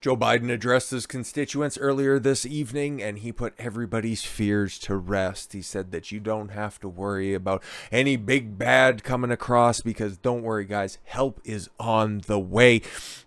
Joe Biden addressed his constituents earlier this evening, and he put everybody's fears to rest. He said that you don't have to worry about any big bad coming across because don't worry, guys, help is on the way.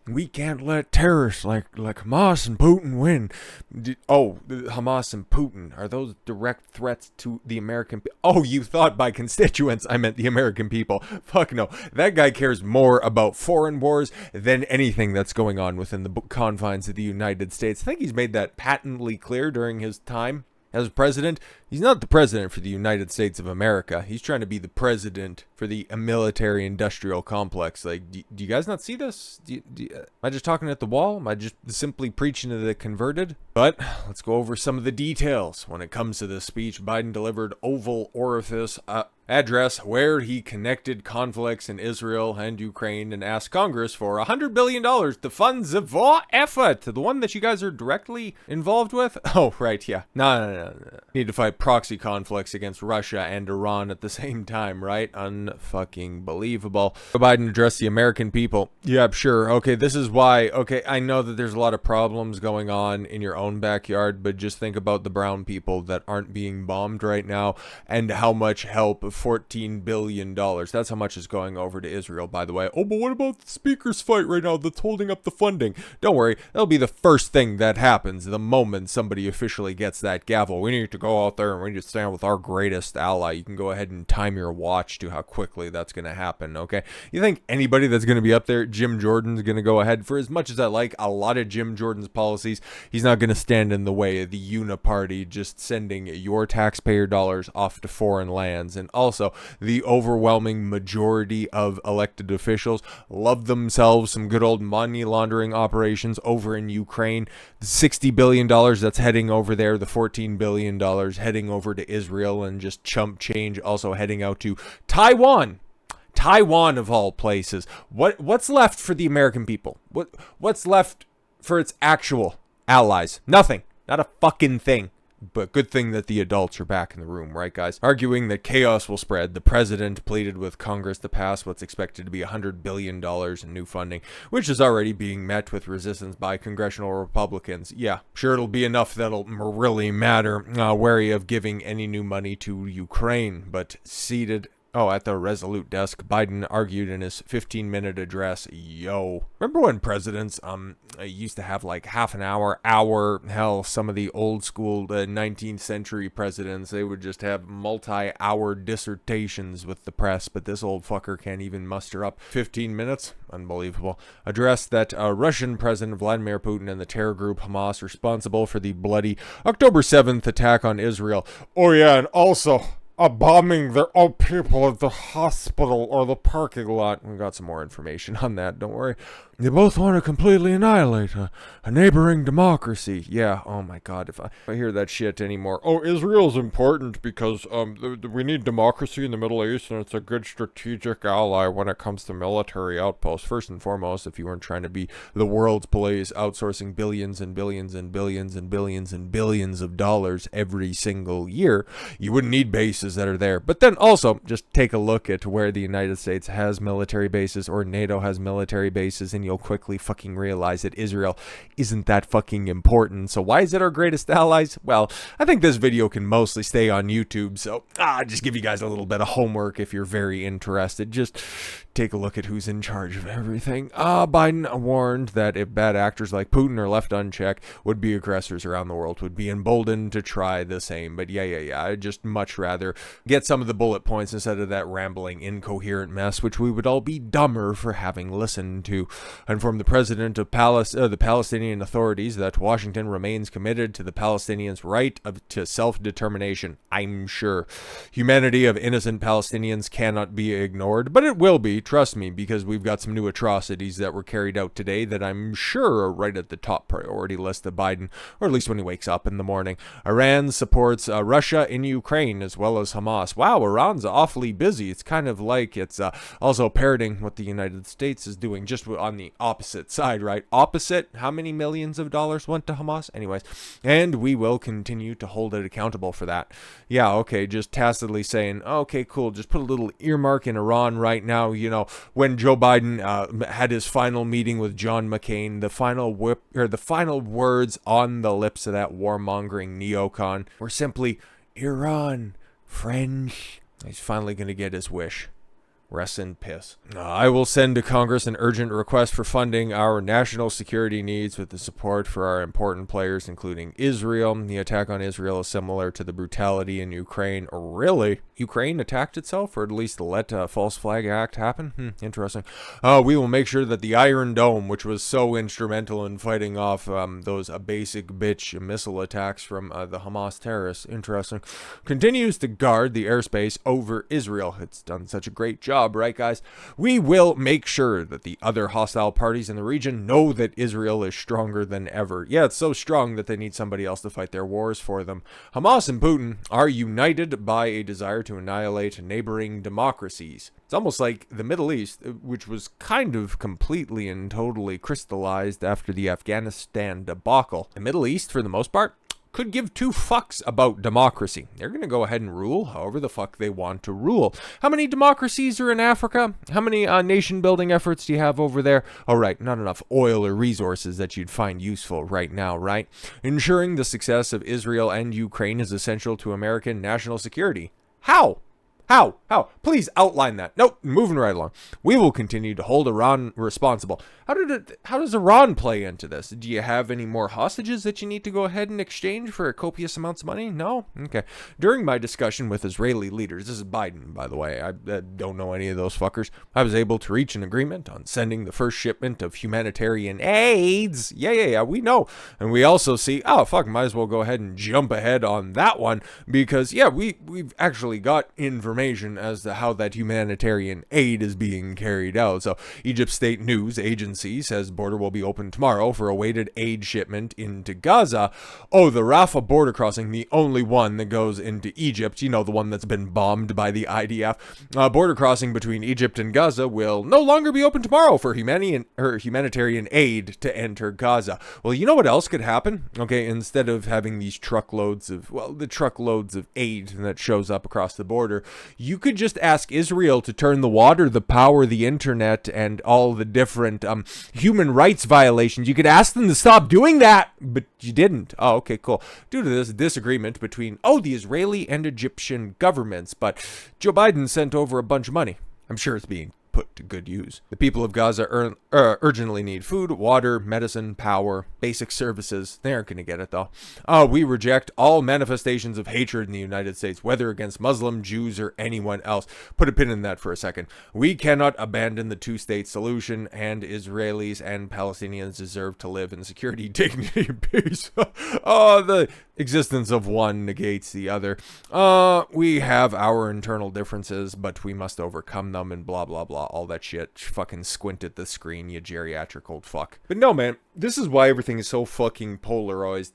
We can't let terrorists like Hamas and Putin win. Hamas and Putin, are those direct threats to the American people? Oh, you thought by constituents I meant the American people. Fuck no. That guy cares more about foreign wars than anything that's going on within the confines of the United States. I think he's made that patently clear during his time as president. He's not the president for the United States of America. He's trying to be the president for the military-industrial complex. Like, do you guys not see this? Am I just talking at the wall? Am I just simply preaching to the converted? But let's go over some of the details. When it comes to this speech, Biden delivered Oval Office address where he connected conflicts in Israel and Ukraine and asked Congress for $100 billion to fund the war effort. The one that you guys are directly involved with? Oh, right, yeah. No. Need to fight proxy conflicts against Russia and Iran at the same time, right? Unfucking believable. Biden addressed the American people. Yeah, sure. Okay, this is why. Okay, I know that there's a lot of problems going on in your own backyard, but just think about the brown people that aren't being bombed right now and how much help $14 billion. That's how much is going over to Israel, by the way. Oh, but what about the speaker's fight right now that's holding up the funding? Don't worry, that'll be the first thing that happens the moment somebody officially gets that gavel. We need to go out there and we need to stand with our greatest ally. You can go ahead and time your watch to how quickly that's going to happen, okay? You think anybody that's going to be up there, Jim Jordan's going to go ahead? For as much as I like a lot of Jim Jordan's policies, he's not going to stand in the way of the uniparty just sending your taxpayer dollars off to foreign lands. And also, the overwhelming majority of elected officials love themselves some good old money laundering operations over in Ukraine. The $60 billion that's heading over there, the $14 billion heading over to Israel, and just chump change also heading out to Taiwan. Taiwan of all places. What's left for the American people? What's left for its actual allies? Nothing. Not a fucking thing. But good thing that the adults are back in the room, right, guys? Arguing that chaos will spread, the president pleaded with Congress to pass what's expected to be $100 billion in new funding, which is already being met with resistance by congressional Republicans. Yeah, sure, it'll be enough that'll really matter. Wary of giving any new money to Ukraine, but seated at the Resolute desk, Biden argued in his 15-minute address, remember when presidents used to have like half an hour, hell, some of the old school 19th century presidents, they would just have multi-hour dissertations with the press, but this old fucker can't even muster up 15 minutes? Unbelievable. Addressed that Russian President Vladimir Putin and the terror group Hamas responsible for the bloody October 7th attack on Israel. Oh yeah, and also bombing their own people at the hospital or the parking lot. We got some more information on that, don't worry. They both want to completely annihilate a neighboring democracy. Yeah, oh my god, if I hear that shit anymore. Oh, Israel's important because we need democracy in the Middle East, and it's a good strategic ally when it comes to military outposts. First and foremost, if you weren't trying to be the world's police, outsourcing billions and billions and billions and billions and billions of dollars every single year, you wouldn't need bases that are there. But then also, just take a look at where the United States has military bases or NATO has military bases, and you'll quickly fucking realize that Israel isn't that fucking important. So why is it our greatest allies? Well, I think this video can mostly stay on YouTube, so just give you guys a little bit of homework if you're very interested. Just take a look at who's in charge of everything. Biden warned that if bad actors like Putin are left unchecked, would-be aggressors around the world would be emboldened to try the same. But yeah, I'd just much rather get some of the bullet points instead of that rambling, incoherent mess, which we would all be dumber for having listened to. Informed the president of the Palestinian authorities that Washington remains committed to the Palestinians' right to self-determination. I'm sure. Humanity of innocent Palestinians cannot be ignored, but it will be. Trust me, because we've got some new atrocities that were carried out today that I'm sure are right at the top priority list of Biden, or at least when he wakes up in the morning. Iran supports Russia in Ukraine as well as Hamas. Wow, Iran's awfully busy. It's kind of like it's also parroting what the United States is doing just on the the opposite side, right? Opposite, how many millions of dollars went to Hamas? Anyways, and we will continue to hold it accountable for that. Yeah, okay, just tacitly saying, okay, cool, just put a little earmark in Iran right now. You know, when Joe Biden had his final meeting with John McCain, the final words on the lips of that warmongering neocon were simply, Iran, French. He's finally going to get his wish. Rest in piss. I will send to Congress an urgent request for funding our national security needs with the support for our important players, including Israel. The attack on Israel is similar to the brutality in Ukraine. Really? Ukraine attacked itself, or at least let a false flag act happen? Interesting. We will make sure that the Iron Dome, which was so instrumental in fighting off those basic bitch missile attacks from the Hamas terrorists, interesting, continues to guard the airspace over Israel. It's done such a great job. Right, guys? We will make sure that the other hostile parties in the region know that Israel is stronger than ever. Yeah, it's so strong that they need somebody else to fight their wars for them. Hamas and Putin are united by a desire to annihilate neighboring democracies. It's almost like the Middle East, which was kind of completely and totally crystallized after the Afghanistan debacle. The Middle East, for the most part, could give two fucks about democracy. They're going to go ahead and rule however the fuck they want to rule. How many democracies are in Africa? How many nation building efforts do you have over there? Oh, right, not enough oil or resources that you'd find useful right now, right? Ensuring the success of Israel and Ukraine is essential to American national security. How? How? Please outline that. Nope, moving right along. We will continue to hold Iran responsible. How does Iran play into this? Do you have any more hostages that you need to go ahead and exchange for copious amounts of money? No? Okay. During my discussion with Israeli leaders, this is Biden, by the way, I don't know any of those fuckers, I was able to reach an agreement on sending the first shipment of humanitarian aids. Yeah, we know. And we also see, might as well go ahead and jump ahead on that one, because, yeah, we've actually got information as to how that humanitarian aid is being carried out. So Egypt State News Agency says border will be open tomorrow for awaited aid shipment into Gaza. Oh, the Rafah border crossing, the only one that goes into Egypt, you know, the one that's been bombed by the IDF. Border crossing between Egypt and Gaza will no longer be open tomorrow for humanitarian aid to enter Gaza. Well, you know what else could happen? Okay, instead of having these truckloads of aid that shows up across the border, you could just ask Israel to turn the water, the power, the internet, and all the different human rights violations. You could ask them to stop doing that, but you didn't. Oh, okay, cool. Due to this disagreement between, the Israeli and Egyptian governments, but Joe Biden sent over a bunch of money. I'm sure it's being put to good use. The people of Gaza urgently need food, water, medicine, power, basic services. They aren't going to get it, though. We reject all manifestations of hatred in the United States, whether against Muslim, Jews, or anyone else. Put a pin in that for a second. We cannot abandon the two-state solution, and Israelis and Palestinians deserve to live in security, dignity, and peace. The existence of one negates the other. We have our internal differences, but we must overcome them, and blah, blah, blah. All that shit. Fucking squint at the screen, you geriatric old fuck. But no, man, this is why everything is so fucking polarized.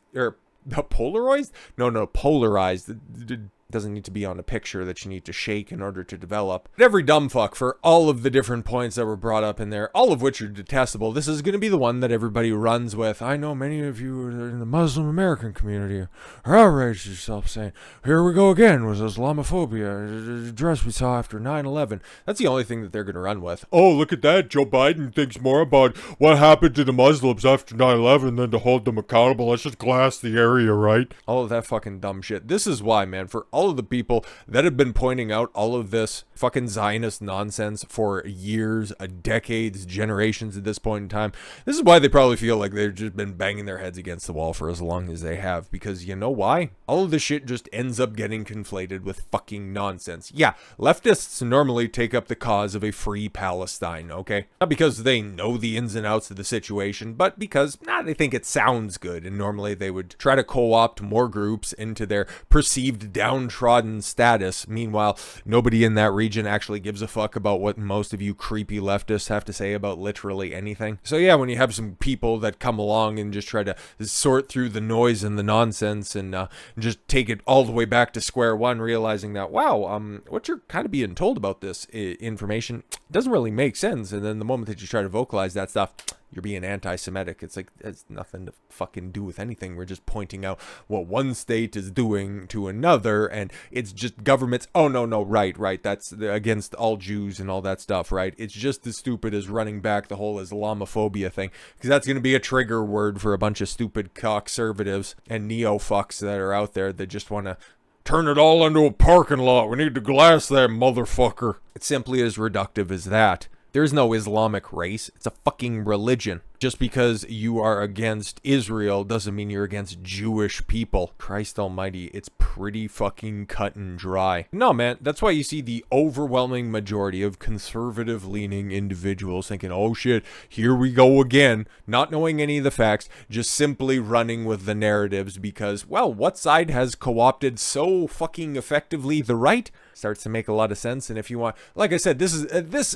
Polarized? No, polarized. It doesn't need to be on a picture that you need to shake in order to develop. But every dumb fuck for all of the different points that were brought up in there, all of which are detestable, this is going to be the one that everybody runs with. I know many of you in the Muslim American community are outraged yourself, saying, here we go again with Islamophobia, dress we saw after 9/11. That's the only thing that they're going to run with. Oh, look at that. Joe Biden thinks more about what happened to the Muslims after 9/11 than to hold them accountable. Let's just glass the area, right? All of that fucking dumb shit. This is why, man, for all of the people that have been pointing out all of this fucking Zionist nonsense for years, decades, generations at this point in time, this is why they probably feel like they've just been banging their heads against the wall for as long as they have, because you know why? All of this shit just ends up getting conflated with fucking nonsense. Yeah, leftists normally take up the cause of a free Palestine, okay? Not because they know the ins and outs of the situation, but because they think it sounds good, and normally they would try to co-opt more groups into their perceived down downtrodden status. Meanwhile, nobody in that region actually gives a fuck about what most of you creepy leftists have to say about literally anything. So yeah, when you have some people that come along and just try to sort through the noise and the nonsense and just take it all the way back to square one, realizing that, wow, what you're kind of being told about this information doesn't really make sense. And then the moment that you try to vocalize that stuff, you're being anti-Semitic. It's like, it's nothing to fucking do with anything. We're just pointing out what one state is doing to another, and it's just governments. Oh, no, right. That's against all Jews and all that stuff, right? It's just as stupid as running back the whole Islamophobia thing, because that's going to be a trigger word for a bunch of stupid conservatives and neo-fucks that are out there that just want to turn it all into a parking lot. We need to glass that motherfucker. It's simply as reductive as that. There's no Islamic race. It's a fucking religion. Just because you are against Israel doesn't mean you're against Jewish people. Christ almighty, it's pretty fucking cut and dry. No, man, that's why you see the overwhelming majority of conservative-leaning individuals thinking, oh shit, here we go again, not knowing any of the facts, just simply running with the narratives because, well, what side has co-opted so fucking effectively the right? Starts to make a lot of sense. And if you want, like I said,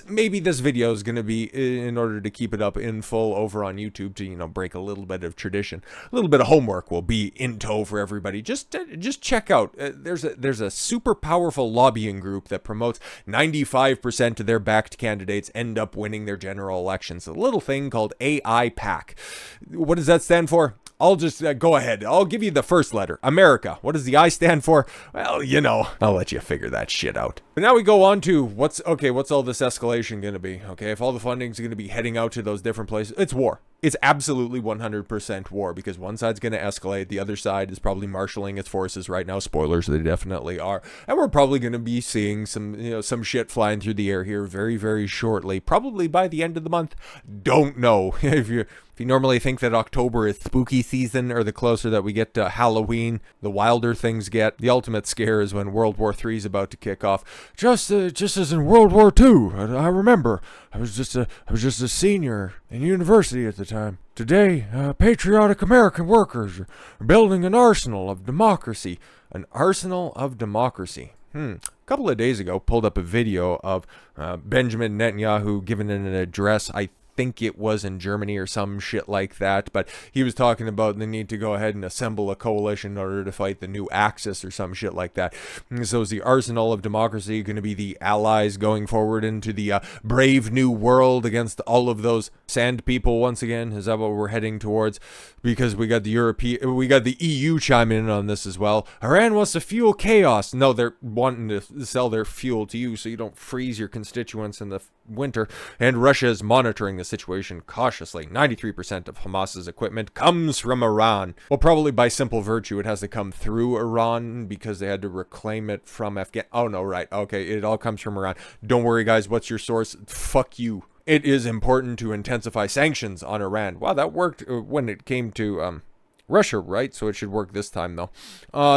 maybe this video is going to be, in order to keep it up in full over on YouTube to, you know, break a little bit of tradition, a little bit of homework will be in tow for everybody. Just check out, there's a super powerful lobbying group that promotes 95% of their backed candidates end up winning their general elections. A little thing called AIPAC. What does that stand for? I'll just go ahead. I'll give you the first letter. America. What does the I stand for? Well, you know, I'll let you figure that shit out. But now we go on to what's all this escalation going to be? Okay, if all the funding's going to be heading out to those different places, it's war. It's absolutely 100% war because one side's going to escalate. The other side is probably marshaling its forces right now. Spoilers, they definitely are. And we're probably going to be seeing some shit flying through the air here very, very shortly. Probably by the end of the month. Don't know. If you normally think that October is spooky season, or the closer that we get to Halloween, the wilder things get. The ultimate scare is when World War III is about to kick off. Just as in World War II, I remember. I was just a senior in university at the time. Today, patriotic American workers are building an arsenal of democracy. An arsenal of democracy. A couple of days ago, pulled up a video of Benjamin Netanyahu giving an address. I think it was in Germany or some shit like that, but he was talking about the need to go ahead and assemble a coalition in order to fight the new Axis or some shit like that. And so is the arsenal of democracy going to be the allies going forward into the brave new world against all of those sand people once again? Is that what we're heading towards? Because we got the EU chiming in on this as well. Iran wants to fuel chaos. No, they're wanting to sell their fuel to you so you don't freeze your constituents in the winter. And Russia is monitoring the situation cautiously. 93% of Hamas's equipment comes from Iran. Well, probably by simple virtue, it has to come through Iran because they had to reclaim it from Afghanistan. Oh, no, right. Okay, it all comes from Iran. Don't worry, guys. What's your source? Fuck you. It is important to intensify sanctions on Iran. Wow, that worked when it came to Russia, right? So it should work this time, though.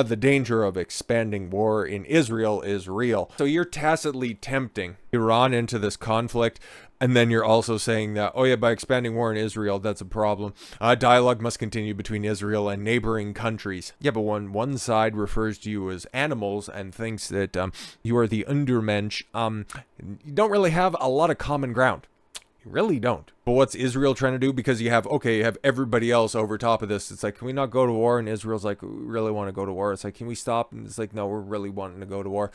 The danger of expanding war in Israel is real. So you're tacitly tempting Iran into this conflict, and then you're also saying that, oh yeah, by expanding war in Israel, that's a problem. Dialogue must continue between Israel and neighboring countries. Yeah, but when one side refers to you as animals and thinks that you are the Undermensch, you don't really have a lot of common ground. You really don't. But what's Israel trying to do? Because you have everybody else over top of this. It's like, can we not go to war? And Israel's like, we really want to go to war. It's like, can we stop? And it's like, no, we're really wanting to go to war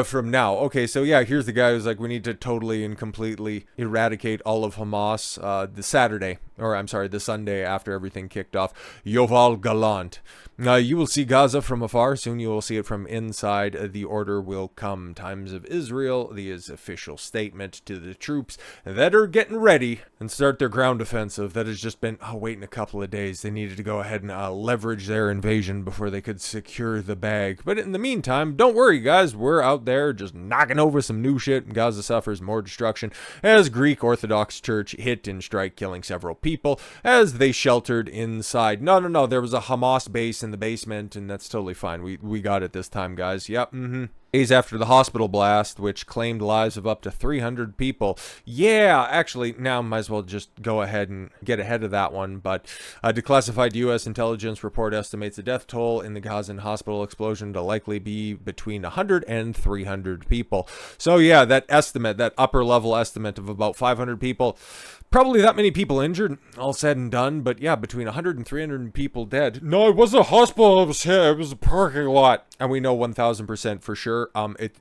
from now. Okay, so yeah, here's the guy who's like, we need to totally and completely eradicate all of Hamas the Sunday after everything kicked off. Yoval Gallant. You will see Gaza from afar. Soon you will see it from inside. The order will come. Times of Israel, the official statement to the troops that are getting ready and start their ground offensive that has just been waiting a couple of days. They needed to go ahead and leverage their invasion before they could secure the bag. But in the meantime, don't worry, guys. We're out there just knocking over some new shit, and Gaza suffers more destruction as Greek Orthodox Church hit and strike, killing several people as they sheltered inside. No. There was a Hamas base in the basement, and that's totally fine. We got it this time, guys. Yep. days after the hospital blast, which claimed lives of up to 300 people. Yeah, actually, now might as well just go ahead and get ahead of that one. But a declassified U.S. intelligence report estimates the death toll in the Gaza hospital explosion to likely be between 100 and 300 people. So yeah, that estimate, that upper level estimate of about 500 people, probably that many people injured, all said and done. But yeah, between 100 and 300 people dead. No, it wasn't a hospital, it was here, it was a parking lot. And we know 1000% for sure.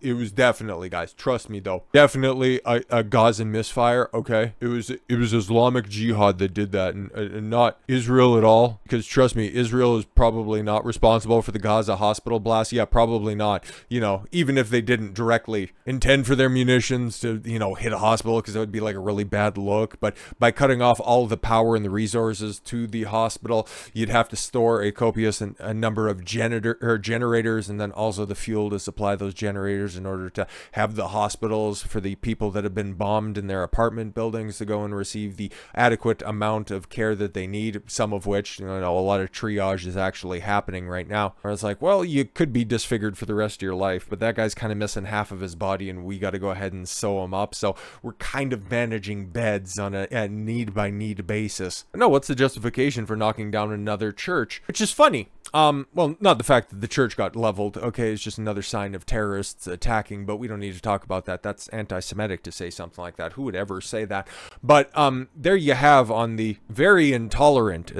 It was definitely, guys, trust me though, definitely a Gazan misfire. Okay, it was Islamic Jihad that did that, and not Israel at all. Because trust me, Israel is probably not responsible for the Gaza hospital blast. Yeah, probably not. You know, even if they didn't directly intend for their munitions to, you know, hit a hospital, because that would be like a really bad look. But by cutting off all of the power and the resources to the hospital, you'd have to store a copious a number of generators, and then also the fuel to supply those generators in order to have the hospitals for the people that have been bombed in their apartment buildings to go and receive the adequate amount of care that they need, some of which, you know, a lot of triage is actually happening right now. Where it's like, well, you could be disfigured for the rest of your life, but that guy's kind of missing half of his body and we got to go ahead and sew him up. So we're kind of managing beds on a need by need basis. No, what's the justification for knocking down another church? Which is funny. Well, not the fact that the church got leveled, okay, it's just another sign of terrorists attacking, but we don't need to talk about that. That's anti-Semitic to say something like that. Who would ever say that? But there you have on the very intolerant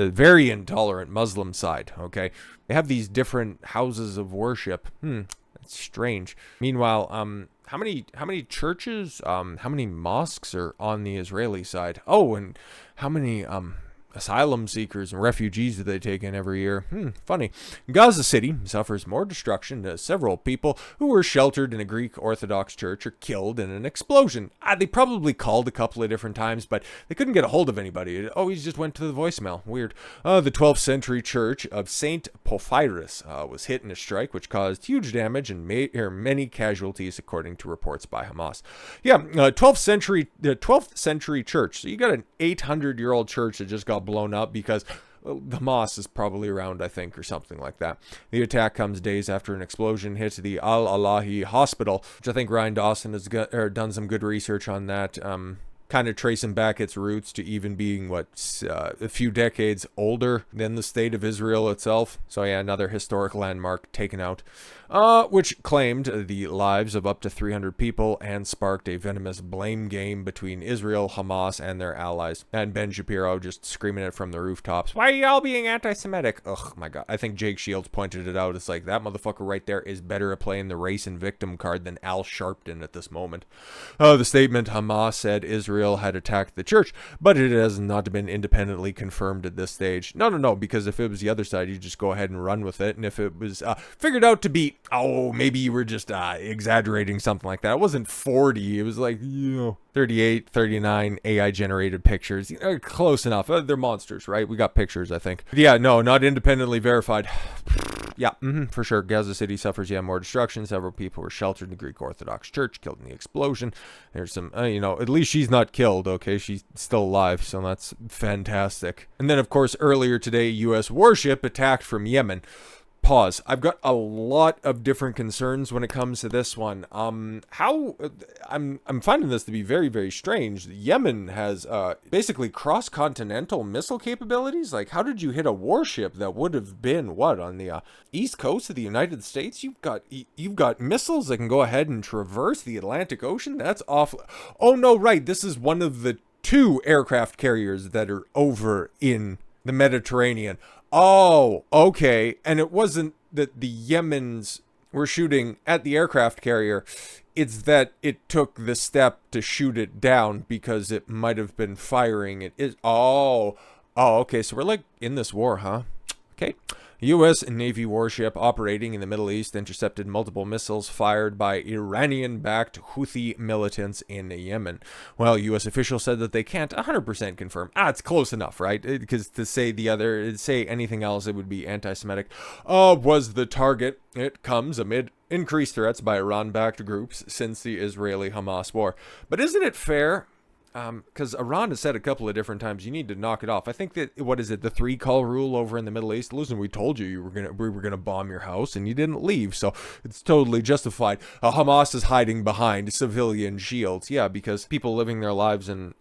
Muslim side, okay? They have these different houses of worship. That's strange. Meanwhile, how many churches, how many mosques are on the Israeli side? Oh, and how many asylum seekers and refugees do they take in every year? Funny. Gaza City suffers more destruction as several people who were sheltered in a Greek Orthodox church are killed in an explosion. They probably called a couple of different times, but they couldn't get a hold of anybody. It always just went to the voicemail. Weird. The 12th century church of Saint Porphyrius was hit in a strike, which caused huge damage and many casualties, according to reports by Hamas. Yeah, 12th century church. So you got an 800-year-old church that just got blown up because Hamas is probably around, I think, or something like that. The attack comes days after an explosion hit the Al-Alahi hospital, which I think Ryan Dawson has done some good research on that. Kind of tracing back its roots to even being, a few decades older than the state of Israel itself. So yeah, another historic landmark taken out, which claimed the lives of up to 300 people and sparked a venomous blame game between Israel, Hamas, and their allies. And Ben Shapiro just screaming it from the rooftops, "Why are y'all being anti-Semitic?" Ugh, my God. I think Jake Shields pointed it out. It's like, that motherfucker right there is better at playing the race and victim card than Al Sharpton at this moment. The statement, Hamas said Israel had attacked the church, but it has not been independently confirmed at this stage. No, because if it was the other side, you just go ahead and run with it. And if it was figured out to be, maybe you were just exaggerating something like that. It wasn't 40. It was like, 38, 39 AI generated pictures. Close enough. They're monsters, right? We got pictures, I think. But yeah, no, not independently verified. Yeah, for sure. Gaza City suffers more destruction. Several people were sheltered in the Greek Orthodox Church, killed in the explosion. There's some, at least she's not killed, okay? She's still alive, so that's fantastic. And then, of course, earlier today, U.S. warship attacked from Yemen. Pause. I've got a lot of different concerns when it comes to this one. I'm finding this to be very, very strange. Yemen has basically cross-continental missile capabilities. Like, how did you hit a warship that would have been on the east coast of the United States? You've got missiles that can go ahead and traverse the Atlantic Ocean. That's awful. Oh no, right. This is one of the 2 aircraft carriers that are over in the Mediterranean. Oh, okay. And it wasn't that the Yemens were shooting at the aircraft carrier. It's that it took the step to shoot it down because it might have been firing. It is. Oh, okay. So we're like in this war, huh? Okay. U.S. Navy warship operating in the Middle East intercepted multiple missiles fired by Iranian-backed Houthi militants in Yemen. Well, U.S. officials said that they can't 100% confirm. It's close enough, right? Because to say anything else, it would be anti-Semitic. Was the target. It comes amid increased threats by Iran-backed groups since the Israeli-Hamas war. But isn't it fair? Because Iran has said a couple of different times, you need to knock it off. I think that, what is it, the 3-call rule over in the Middle East? Listen, we told you we were gonna bomb your house, and you didn't leave, so it's totally justified. Hamas is hiding behind civilian shields, yeah, because people living their lives in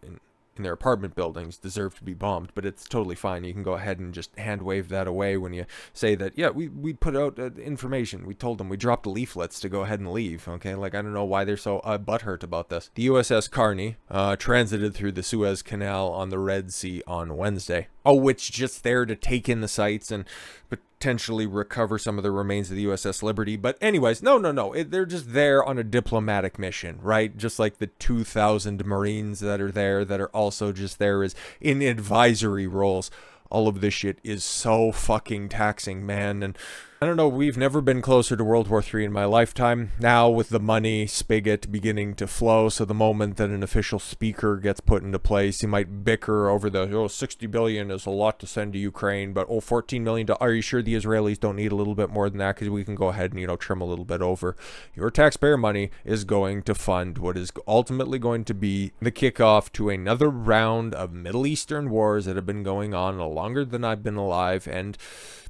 their apartment buildings deserve to be bombed, but it's totally fine. You can go ahead and just hand wave that away when you say that, yeah, we put out information. We told them, we dropped leaflets to go ahead and leave, okay? Like, I don't know why they're so butthurt about this. The USS Carney transited through the Suez Canal on the Red Sea on Wednesday. Oh, which just there to take in the sights and potentially recover some of the remains of the USS Liberty. But anyways, no. They're just there on a diplomatic mission, right? Just like the 2,000 Marines that are there that are also just there as in advisory roles. All of this shit is so fucking taxing, man. And I don't know, we've never been closer to World War III in my lifetime. Now, with the money spigot beginning to flow, so the moment that an official speaker gets put into place, he might bicker over the, 60 billion is a lot to send to Ukraine, but 14 million, are you sure the Israelis don't need a little bit more than that? Because we can go ahead and, trim a little bit over. Your taxpayer money is going to fund what is ultimately going to be the kickoff to another round of Middle Eastern wars that have been going on longer than I've been alive, and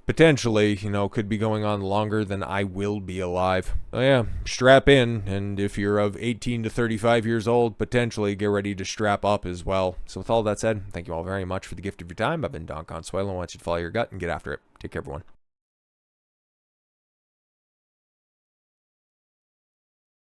potentially, could be going on longer than I will be alive. So yeah, strap in, and if you're of 18 to 35 years old, potentially get ready to strap up as well. So with all that said, thank you all very much for the gift of your time. I've been Don Consuelo. I want you to follow your gut and get after it. Take care, everyone.